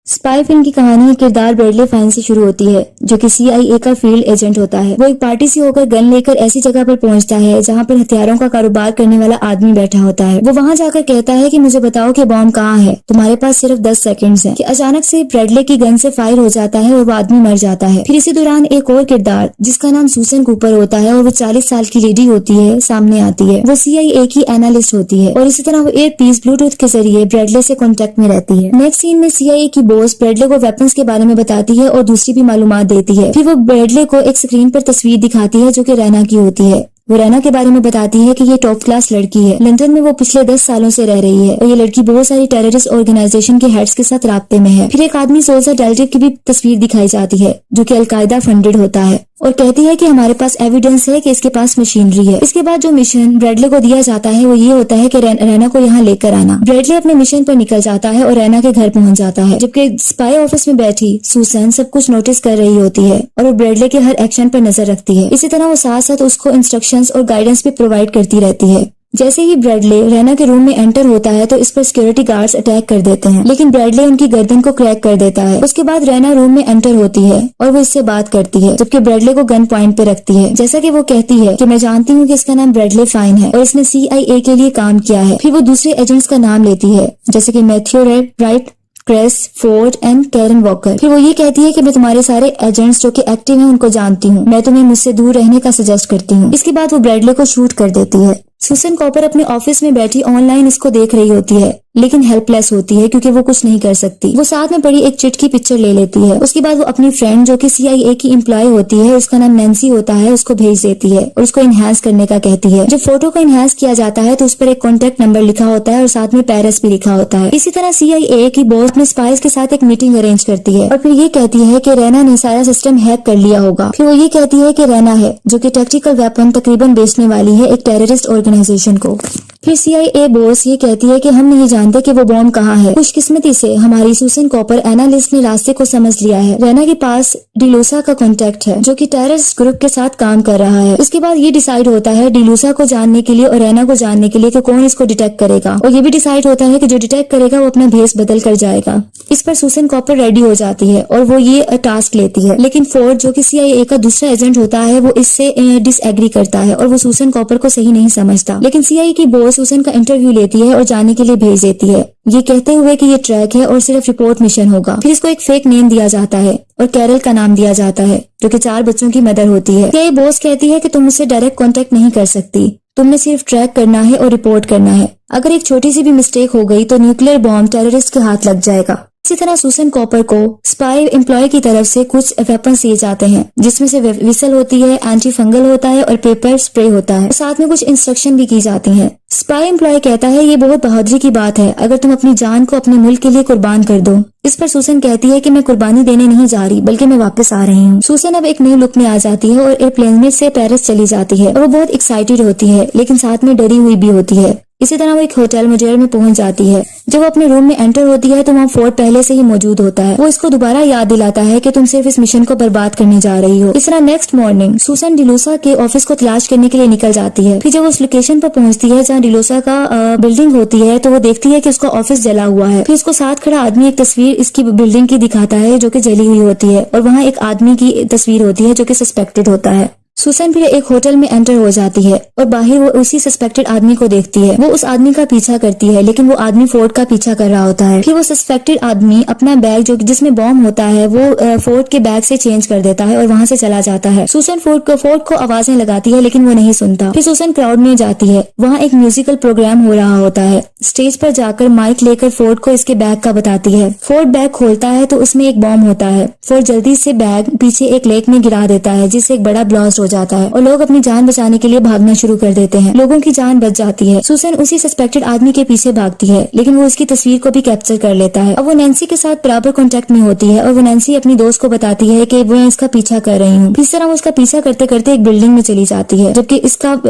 Spy film की कहानी किरदार ब्रैडले फाइन से शुरू होती है, जो कि CIA का फील्ड एजेंट होता है। वो एक पार्टी से होकर गन लेकर ऐसी जगह पर पहुंचता है जहां पर हथियारों का कारोबार करने वाला आदमी बैठा होता है। वो वहां जाकर कहता है कि मुझे बताओ कि बॉम्ब कहाँ है, तुम्हारे पास सिर्फ 10 सेकंड्स हैं। कि अचानक से ब्रैडले की गन से फायर हो जाता है और वो आदमी मर जाता है। फिर इसी दौरान एक और किरदार जिसका नाम सूसन कूपर होता है और वो 40 साल की लेडी होती है सामने आती है। वो CIA की एनालिस्ट होती है और इसी तरह वो एयरपीस ब्लूटूथ के जरिए ब्रैडले से कॉन्टेक्ट में रहती है। नेक्स्ट सीन में CIA की बॉस ब्रैडले को वेपन्स के बारे में बताती है और दूसरी भी मालूमात देती है। फिर वो ब्रैडले को एक स्क्रीन पर तस्वीर दिखाती है जो कि रैना की होती है। वो रैना के बारे में बताती है कि ये टॉप क्लास लड़की है। लंदन में वो पिछले 10 सालों से रह रही है और ये लड़की बहुत सारी टेररिस्ट ऑर्गेनाइजेशन के हेड्स के साथ राब्ते में है। फिर एक आदमी सोल्जर डेल्टिव की भी तस्वीर दिखाई जाती है जो कि अलकायदा फंडेड होता है और कहती है कि हमारे पास एविडेंस है कि इसके पास मशीनरी है। इसके बाद जो मिशन ब्रैडले को दिया जाता है वो ये होता है कि रैना को यहाँ लेकर आना। ब्रैडले अपने मिशन पर निकल जाता है और रैना के घर पहुंच जाता है, जबकि स्पाई ऑफिस में बैठी सूसन सब कुछ नोटिस कर रही होती है और वो ब्रैडले के हर एक्शन पर नजर रखती है। इसी तरह वो साथ साथ उसको इंस्ट्रक्शंस और गाइडेंस भी प्रोवाइड करती रहती है। जैसे ही ब्रैडले रैना के रूम में एंटर होता है तो इस पर सिक्योरिटी गार्ड्स अटैक कर देते हैं, लेकिन ब्रैडले उनकी गर्दन को क्रैक कर देता है। उसके बाद रैना रूम में एंटर होती है और वो इससे बात करती है, जबकि ब्रैडले को गन पॉइंट पे रखती है। जैसा कि वो कहती है कि मैं जानती हूँ कि इसका नाम ब्रैडले फाइन है और इसने CIA के लिए काम किया है। फिर वो दूसरे एजेंट्स का नाम लेती है, जैसे कि Matthew Wright, Cress, Ford and Karen Walker. फिर वो ये कहती है कि मैं तुम्हारे सारे एजेंट्स जो कि एक्टिव हैं उनको जानती हूँ, मैं तुम्हें मुझसे दूर रहने का सजेस्ट करती हूँ। इसके बाद वो ब्रैडले को शूट कर देती है। सूसन कॉपर अपने ऑफिस में बैठी ऑनलाइन इसको देख रही होती है, लेकिन हेल्पलेस होती है क्योंकि वो कुछ नहीं कर सकती। वो साथ में पड़ी एक चिट की पिक्चर ले लेती है। उसके बाद वो अपनी फ्रेंड जो कि CIA की एम्प्लॉय होती है, उसका नाम नैन्सी होता है, उसको भेज देती है और उसको इनहेंस करने का कहती है। जब फोटो को इनहेंस किया जाता है तो उस पर एक कॉन्टेक्ट नंबर लिखा होता है और साथ में पेरिस भी लिखा होता है। इसी तरह CIA की बॉस अपने स्पाइस के साथ एक मीटिंग अरेंज करती है और फिर ये कहती है कि रैना ने सारा सिस्टम हैक कर लिया होगा। फिर वो ये कहती है कि रैना है जो कि टैक्टिकल वेपन तकरीबन बेचने वाली है एक टेररिस्ट ऑर्गेनाइजेशन को। फिर CIA बॉस ये कहती है कि हम नहीं जानते कि वो बॉम्ब कहाँ है। खुशकिस्मती से हमारी सूसन कॉपर एनालिस्ट ने रास्ते को समझ लिया है। रैना के पास डिलूसा का कांटेक्ट है जो कि टेररिस्ट ग्रुप के साथ काम कर रहा है। इसके बाद ये डिसाइड होता है डिलूसा को जानने के लिए और रैना को जानने के लिए कि कौन इसको डिटेक्ट करेगा, और ये भी डिसाइड होता है कि जो डिटेक्ट करेगा वो अपना भेस बदल कर जाएगा। इस पर सूसन कॉपर रेडी हो जाती है और वो ये टास्क लेती है, लेकिन फोर्ड जो कि CIA का दूसरा एजेंट होता है वो इससे डिसएग्री करता है और वो सूसन कॉपर को सही नहीं समझता। लेकिन CIA की बॉस सूसन का इंटरव्यू लेती है और जाने के लिए भेज देती है, ये कहते हुए कि ये ट्रैक है और सिर्फ रिपोर्ट मिशन होगा। फिर इसको एक फेक नेम दिया जाता है और कैरल का नाम दिया जाता है जो कि 4 बच्चों की मदर होती है। CIA बॉस कहती है कि तुम मुझसे डायरेक्ट कांटेक्ट नहीं कर सकती, तुमने सिर्फ ट्रैक करना है और रिपोर्ट करना है। अगर एक छोटी सी भी मिस्टेक हो गई तो न्यूक्लियर बॉम्ब टेररिस्ट के हाथ लग जाएगा। इसी तरह सूसन कॉपर को स्पाई एम्प्लॉय की तरफ से कुछ वेपन्स दिए जाते हैं, जिसमें से विसल होती है, एंटी फंगल होता है और पेपर स्प्रे होता है। साथ में कुछ इंस्ट्रक्शन भी की जाती हैं। स्पाई एम्प्लॉय कहता है ये बहुत बहादुरी की बात है अगर तुम अपनी जान को अपने मुल्क के लिए कुर्बान कर दो। इस पर सूसन कहती है कि मैं कुर्बानी देने नहीं जा रही बल्कि मैं वापस आ रही हूँ। सूसन अब एक नई लुक में आ जाती है और एयरप्लेन में से पेरिस चली जाती है और वो बहुत एक्साइटेड होती है, लेकिन साथ में डरी हुई भी होती है। इसी तरह वो एक होटल मजेर में पहुंच जाती है। जब वो अपने रूम में एंटर होती है तो वहाँ फोर्ड पहले से ही मौजूद होता है। वो इसको दोबारा याद दिलाता है कि तुम सिर्फ इस मिशन को बर्बाद करने जा रही हो। इस तरह नेक्स्ट मॉर्निंग सूसन डिलूसा के ऑफिस को तलाश करने के लिए निकल जाती है। फिर जब वो उस लोकेशन पर पहुंचती है जहाँ डिलूसा का बिल्डिंग होती है तो वो देखती है कि उसका ऑफिस जला हुआ है। फिर उसको साथ खड़ा आदमी एक तस्वीर इसकी बिल्डिंग की दिखाता है जो कि जली हुई होती है और वहाँ एक आदमी की तस्वीर होती है जो कि सस्पेक्टेड होता है। सूसन फिर एक होटल में एंटर हो जाती है और बाहर वो उसी सस्पेक्टेड आदमी को देखती है। वो उस आदमी का पीछा करती है, लेकिन वो आदमी फोर्ड का पीछा कर रहा होता है। फिर वो सस्पेक्टेड आदमी अपना बैग जो जिसमें बॉम्ब होता है वो फोर्ड के बैग से चेंज कर देता है और वहाँ से चला जाता है। सूसन फोर्ड को आवाजें लगाती है, लेकिन वो नहीं सुनता। फिर सूसन क्राउड में जाती है। वहाँ एक म्यूजिकल प्रोग्राम हो रहा होता है। स्टेज पर जाकर माइक लेकर फोर्ड को इसके बैग का बताती है। फोर्ड बैग खोलता है तो उसमें एक बॉम्ब होता है। फोर्ड जल्दी से बैग पीछे एक लेक में गिरा देता है, जिससे एक बड़ा ब्लास्ट हो जाता है और लोग अपनी जान बचाने के लिए भागना शुरू कर देते हैं। लोगों की जान बच जाती है। सूसन उसी सस्पेक्टेड आदमी के पीछे भागती है, लेकिन वो उसकी तस्वीर को भी कैप्चर कर लेता है। अब वो नैन्सी के साथ बराबर कांटेक्ट में होती है और वो नैन्सी अपनी दोस्त को बताती है कि वो इसका पीछा कर रही हूँ। इस तरह वो उसका पीछा करते करते एक बिल्डिंग में चली जाती है, जबकि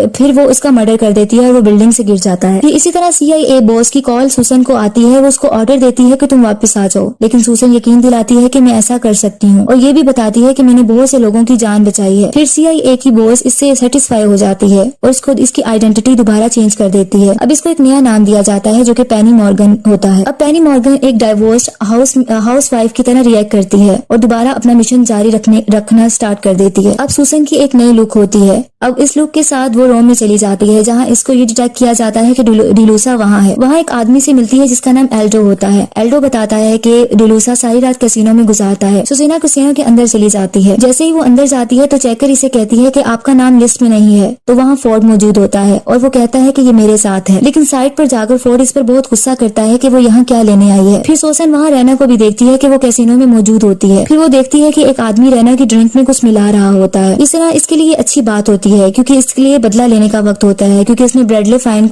फिर वो उसका मर्डर कर देती है और वो बिल्डिंग से गिर जाता है। इसी तरह CIA बॉस की कॉल सूसन को आती है। वो उसको ऑर्डर देती है कि तुम वापस आ जाओ, लेकिन सूसन यकीन दिलाती है कि मैं ऐसा कर सकती हूँ और ये भी बताती है कि मैंने बहुत से लोगों की जान बचाई है। फिर CIA CIA की बॉस इससे सेटिस्फाई हो जाती है और इसको इसकी आइडेंटिटी दोबारा चेंज कर देती है। अब इसको एक नया नाम दिया जाता है जो कि पेनी मॉर्गन होता है। अब पेनी मॉर्गन एक डाइवोर्स्ड हाउस वाइफ की तरह रिएक्ट करती है और दोबारा अपना मिशन जारी रखना स्टार्ट कर देती है। अब सुसन की एक नई लुक होती है। अब इस लुक के साथ वो रोम में चली जाती है जहाँ इसको ये डिटेक्ट किया जाता है कि डिलूसा वहाँ है। वहाँ एक आदमी से मिलती है जिसका नाम एल्डो होता है। एल्डो बताता है कि डिलूसा सारी रात कैसीनो में गुजारता है। सुसेना कैसीनो के अंदर चली जाती है। जैसे ही वो अंदर जाती है तो चेकर इसे कहती है कि आपका नाम लिस्ट में नहीं है। तो वहाँ फोर्ड मौजूद होता है और वो कहता है कि ये मेरे साथ है, लेकिन साइड पर जाकर फोर्ड इस पर बहुत गुस्सा करता है कि वो यहाँ क्या लेने आई है। फिर सुसन वहाँ रैना को भी देखती है कि वो कैसीनो में मौजूद होती है। फिर वो देखती है कि एक आदमी रैना की ड्रिंक में कुछ मिला रहा होता है। इस तरह इसके लिए अच्छी बात होती है क्योंकि इसके लिए बदला लेने का वक्त होता है क्योंकि इसने ब्रैडले फाइन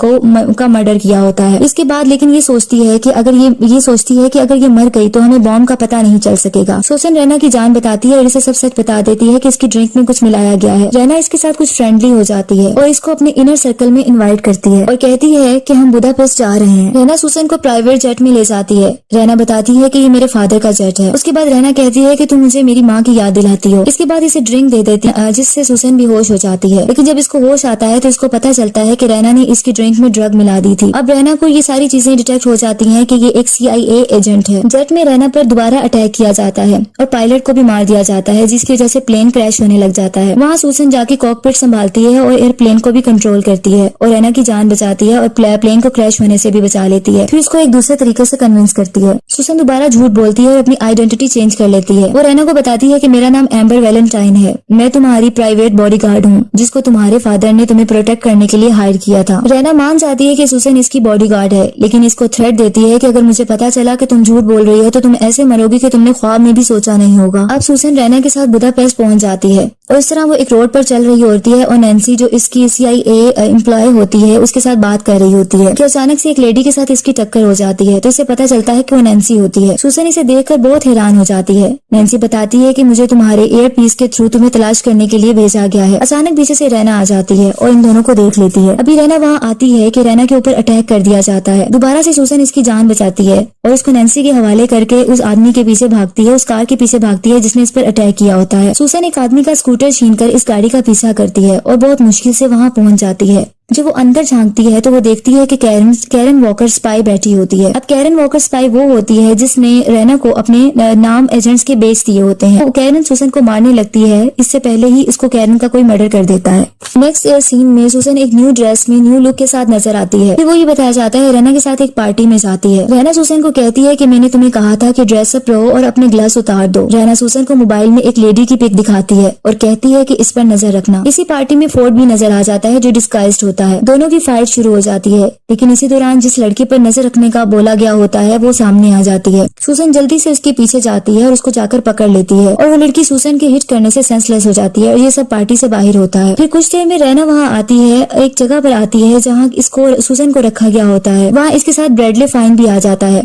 का मर्डर किया होता है। इसके बाद लेकिन ये सोचती है कि अगर ये मर गई तो हमें बॉम्ब का पता नहीं चल सकेगा। सुसन रैना की जान बताती है और इसे सब सच बता देती है कि इसकी ड्रिंक में कुछ मिलाया गया है। रैना इसके साथ कुछ फ्रेंडली हो जाती है और इसको अपने इनर सर्कल में इनवाइट करती है और कहती है कि हम बुदापेस्ट जा रहे हैं। रैना सुसन को प्राइवेट जेट में ले जाती है। रैना बताती है कि ये मेरे फादर का जेट है। उसके बाद रैना कहती है कि तुम मुझे मेरी माँ की याद दिलाती हो। इसके बाद इसे ड्रिंक दे देती है जिससे सुसन बेहोश हो जाती है। लेकिन जब इसको होश आता है तो इसको पता चलता है कि रैना ने इसकी ड्रिंक में ड्रग मिला दी थी। अब रैना को ये सारी चीजें डिटेक्ट हो जाती हैं कि ये एक CIA एजेंट है। जेट में रैना पर दोबारा अटैक किया जाता है और पायलट को भी मार दिया जाता है जिसकी वजह से प्लेन क्रैश होने लग जाता है। वहाँ सुसन जाके कॉकपिट संभालती है और एयरप्लेन को भी कंट्रोल करती है और रैना की जान बचाती है और प्लेन को क्रैश होने से भी बचा लेती है। फिर उसको एक दूसरे तरीके से कन्विंस करती है। सुसन दोबारा झूठ बोलती है और अपनी आइडेंटिटी चेंज कर लेती है। वो रैना को बताती है कि मेरा नाम एम्बर वैलेंटाइन है, मैं तुम्हारी प्राइवेट बॉडीगार्ड हूँ जिसको तुम्हारे फादर ने तुम्हें प्रोटेक्ट करने के लिए हायर किया था। रैना मान जाती है कि सुसन इसकी बॉडीगार्ड है, लेकिन इसको थ्रेट देती है कि अगर मुझे पता चला कि तुम झूठ बोल रही हो तो तुम ऐसे मरोगी कि तुमने ख्वाब में भी सोचा नहीं होगा। अब सुसन रैना के साथ बुदापेस्ट पहुंच जाती है और इस तरह वो एक रोड पर चल रही होती है और नैन्सी जो इसकी CIA एम्प्लॉय होती है उसके साथ बात कर रही होती है कि अचानक से एक लेडी के साथ इसकी टक्कर हो जाती है। तो इसे पता चलता है कि वो नैन्सी होती है। सुसन इसे देखकर बहुत हैरान हो जाती है। नैन्सी बताती है कि मुझे तुम्हारे एयर पीस के थ्रू तुम्हें तलाश करने के लिए भेजा गया है। अचानक पीछे से रैना आ जाती है और इन दोनों को देख लेती है। अभी रैना वहाँ आती है कि रैना के ऊपर अटैक कर दिया जाता है। दोबारा से सुसन इसकी जान बचाती है और उसको नैन्सी के हवाले करके उस आदमी के पीछे भागती है, उस कार के पीछे भागती है जिसने इस पर अटैक किया होता है। सुसन एक आदमी का स्कूटर छीनकर इस गाड़ी का पीछा करती है और बहुत मुश्किल से वहाँ पहुँच जाती है। जब वो अंदर झांकती है तो वो देखती है कि कैरन वॉकर स्पाई बैठी होती है। अब कैरन वॉकर स्पाई वो होती है जिसने रैना को अपने नाम एजेंट्स के बेच दिए होते हैं। कैरन सुसन को मारने लगती है, इससे पहले ही इसको कैरन का कोई मर्डर कर देता है। नेक्स्ट सीन में सुसन एक न्यू ड्रेस में न्यू लुक के साथ नजर आती है। फिर वो ये बताया जाता है रैना के साथ एक पार्टी में जाती है। रैना सुसन को कहती है कि मैंने तुम्हें कहा था कि ड्रेसअप रहो और अपने ग्लव्स उतार दो। रैना सुसन को मोबाइल में एक लेडी की पिक दिखाती है और कहती है कि इस पर नजर रखना। इसी पार्टी में फोर्ड भी नजर आ जाता है जो डिस्गाइज्ड होता है। दोनों की फाइट शुरू हो जाती है, लेकिन इसी दौरान जिस लड़की पर नजर रखने का बोला गया होता है वो सामने आ जाती है। सुसन जल्दी से उसके पीछे जाती है और उसको जाकर पकड़ लेती है और वो लड़की सुसन के हिट करने से सेंसलेस हो जाती है और ये सब पार्टी से बाहर होता है। फिर कुछ देर में रैना वहाँ आती है, एक जगह पर आती है जहाँ इसको सुसन को रखा गया होता है। वहाँ इसके साथ ब्रैडले फाइन भी आ जाता है।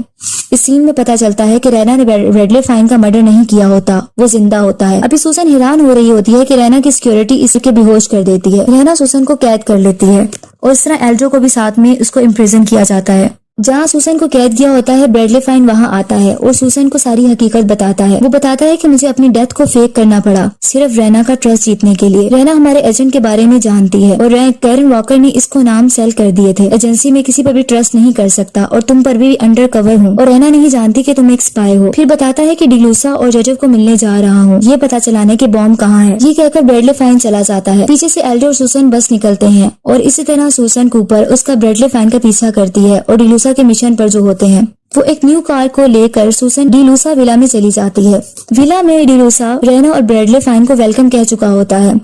इस सीन में पता चलता है कि रैना ने ब्रैडले फाइन का मर्डर नहीं किया होता, वो जिंदा होता है। अभी सुसन हैरान हो रही होती है कि रैना की सिक्योरिटी इसके बेहोश कर देती है। रैना सुसन को कैद कर लेती है और इस तरह एल्ड्रो को भी साथ में उसको इम्प्रिजन किया जाता है। जहाँ सुसन को कैद किया होता है ब्रैडले फाइन वहाँ आता है और सुसन को सारी हकीकत बताता है। वो बताता है कि मुझे अपनी डेथ को फेक करना पड़ा सिर्फ रैना का ट्रस्ट जीतने के लिए। रैना हमारे एजेंट के बारे में जानती है और कैरन वॉकर ने इसको नाम सेल कर दिए थे। एजेंसी में किसी पर भी ट्रस्ट नहीं कर सकता और तुम पर भी अंडर कवर हूँ और रैना नहीं जानती कि तुम एक स्पाई हो। फिर बताता है कि डिलूसा और जजब को मिलने जा रहा हूँ, ये पता चलाने के बॉम्ब कहाँ है। ये कहकर ब्रैडले फाइन चला जाता है। पीछे से एल्डो और सुसन बस निकलते हैं और इसी तरह सुसन कूपर उसका ब्रैडले फाइन का पीछा करती है और डिलूसा के मिशन पर जो होते हैं वो एक न्यू कार को लेकर सुसन डिलूसा विला में चली जाती है। विला में डिलूसा रैना और ब्रैडले फाइन को वेलकम कह चुका होता है,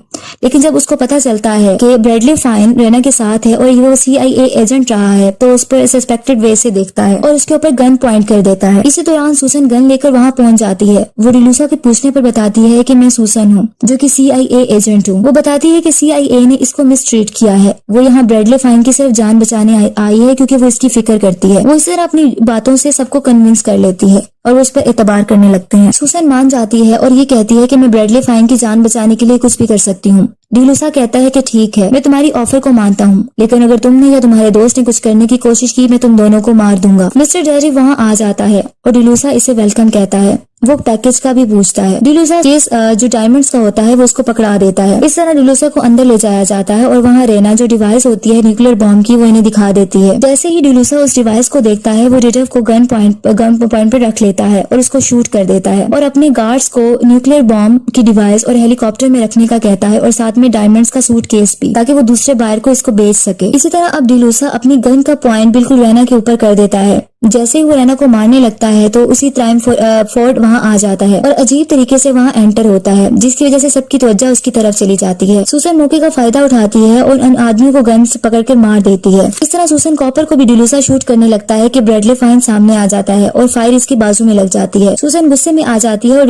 लेकिन जब उसको पता चलता है कि ब्रैडले फाइन रैना के साथ है और वो CIA एजेंट रहा है तो उस पर सस्पेक्टेड वे से देखता है और उसके ऊपर गन पॉइंट कर देता है। इसी दौरान सुसन गन लेकर वहाँ पहुंच जाती है। वो डिलूसा के पूछने पर बताती है कि मैं सुसन हूँ जो कि CIA एजेंट हूँ। वो बताती है कि CIA ने इसको मिसट्रीट किया है, वो यहाँ ब्रैडले फाइन की सिर्फ जान बचाने आई है क्योंकि वो इसकी फिक्र करती है। वो इस तरह अपनी बातों से सबको कन्विंस कर लेती है और वो उस पर एतबार करने लगते हैं। सुसन मान जाती है और ये कहती है कि मैं ब्रैडले फाइन की जान बचाने के लिए कुछ भी कर सकती हूँ। डिलूसा कहता है कि ठीक है, मैं तुम्हारी ऑफर को मानता हूँ, लेकिन अगर तुमने या तुम्हारे दोस्त ने कुछ करने की कोशिश की मैं तुम दोनों को मार दूंगा। मिस्टर डेरी वहाँ आ जाता है और डिलूसा इसे वेलकम कहता है। वो पैकेज का भी पूछता है। डिलूसा केस जो डायमंड्स का होता है वो उसको पकड़ा देता है। इस तरह डिलूसा को अंदर ले जाया जाता है और वहाँ रेना जो डिवाइस होती है न्यूक्लियर बॉम्ब की वो इन्हें दिखा देती है। जैसे ही डिलूसा उस डिवाइस को देखता है वो रिडव को गन पॉइंट पर रख लेता है और उसको शूट कर देता है और अपने गार्ड्स को न्यूक्लियर बॉम्ब की डिवाइस और हेलीकॉप्टर में रखने का कहता है और साथ में डायमंड्स का सूट केस भी, ताकि वो दूसरे बायर को इसको बेच सके। इसी तरह अब डिलूसा अपनी गन का पॉइंट बिल्कुल रेना के ऊपर कर देता है। जैसे ही वो रेना को मारने लगता है तो उसी टाइम फोर्ड वहाँ आ जाता है और अजीब तरीके से वहाँ एंटर होता है, जिसकी वजह से सबकी तवज्जो उसकी तरफ चली जाती है। सूसन मौके का फायदा उठाती है और उन आदमियों को गन से पकड़ कर मार देती है। इस तरह सूसन कॉपर को भी डिलूसा शूट करने लगता है कि ब्रैडली फाइन सामने आ जाता है और फायर इसकी बाजू में लग जाती है। सूसन गुस्से में आ जाती है और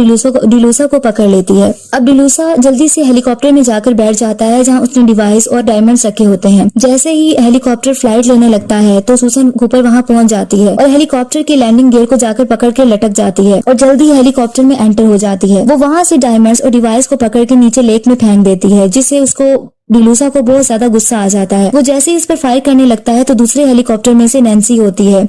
डिलूसा को पकड़ लेती है। अब डिलूसा जल्दी से हेलीकॉप्टर में जाकर बैठ जाता है जहाँ उसने डिवाइस और डायमंड्स रखे होते हैं। जैसे ही हेलीकॉप्टर फ्लाइट लेने लगता है तो सूसन कूपर वहाँ पहुंच जाती है और हेलीकॉप्टर के लैंडिंग गियर को जाकर पकड़ के लटक जाती है और जल्दी ही हेलीकॉप्टर में एंटर हो जाती है। वो वहाँ से डायमंड्स और डिवाइस को पकड़ के नीचे लेक में फेंक देती है, जिससे उसको डिलूसा को बहुत ज्यादा गुस्सा आ जाता है। वो जैसे ही इस पर फायर करने लगता है तो दूसरे हेलीकॉप्टर में से नैन्सी होती है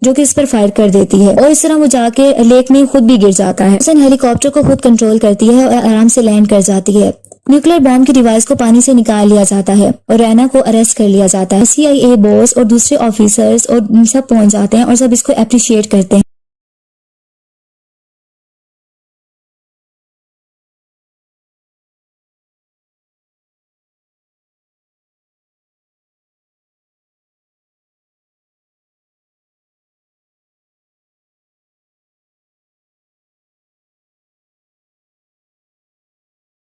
जो कि इस पर फायर कर देती है और इस तरह वो जाके लेक में खुद भी गिर जाता है। सूसन हेलीकॉप्टर को खुद कंट्रोल करती है और आराम से लैंड कर जाती है। न्यूक्लियर बॉम्ब की डिवाइस को पानी से निकाल लिया जाता है और रेना को अरेस्ट कर लिया जाता है। CIA बॉस और दूसरे ऑफिसर्स और सब पहुंच जाते हैं और सब इसको अप्रिशिएट करते हैं।